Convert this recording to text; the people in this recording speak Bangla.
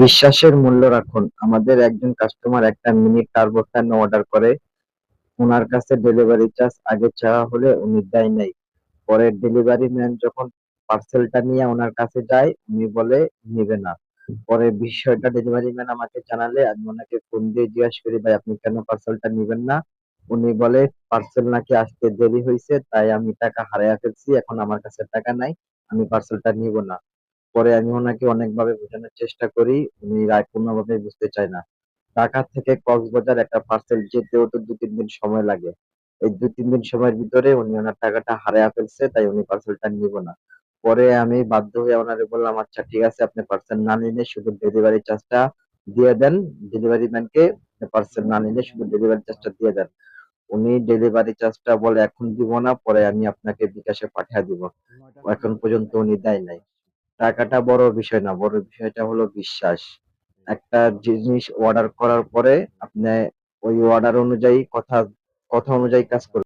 বিশ্বাসের মূল্য রাখুন। আমাদের একজন কাস্টমার একটা মিনি টার্বো ফ্যান অর্ডার করে। উনার কাছে ডেলিভারি চার্জ আগে চাওয়া হলে উনি দেয় নাই। পরে ডেলিভারি ম্যান যখন পার্সেলটা নিয়ে ওনার কাছে যায়, উনি বলে নিবে না। পরে বিষয়টা ডেলিভারি ম্যান আমাকে জানালে আমি ওনাকে ফোন দিয়ে জিজ্ঞাসা করি, ভাই আপনি কেন পার্সেলটা নিবেন না? উনি বলে পার্সেল নাকি আসতে দেরি হয়েছে, তাই আমি টাকা হারাইয়া ফেলছি, এখন আমার কাছে টাকা নাই, আমি পার্সেলটা নিব না। পরে আমি ওনাকে অনেকভাবে বোঝানোর চেষ্টা করি, উনি কোনোভাবে বুঝতে চায় না। ঢাকা থেকে কক্সবাজার একটা পার্সেল যেতেও তো 2-3 দিন সময় লাগে। এই 2-3 দিন সময়ের ভিতরে উনি ওনার টাকাটা হারায়া ফেলছে, তাই উনি পার্সেলটা নিব না। পরে আমি বাধ্য হয়ে ওনারে বললাম, আচ্ছা ঠিক আছে, আপনি পার্সেল না নিলে শুধু ডেলিভারি চার্জটা দিয়ে দেন। ডেলিভারি ম্যানকে পার্সেল না নিলে শুধু ডেলিভারি চার্জটা দিয়ে দেন। উনি ডেলিভারি চার্জটা বলে এখন দিব না, পরে আমি আপনাকে বিকাশে পাঠিয়ে দিব। এখন পর্যন্ত উনি দেয় নাই। টাকাটা বড় বিষয় না, বড় বিষয়টা হলো বিশ্বাস। একটা জিনিস অর্ডার করার পরে আপনি ওই অর্ডার অনুযায়ী কথা কথা অনুযায়ী কাজ করবেন।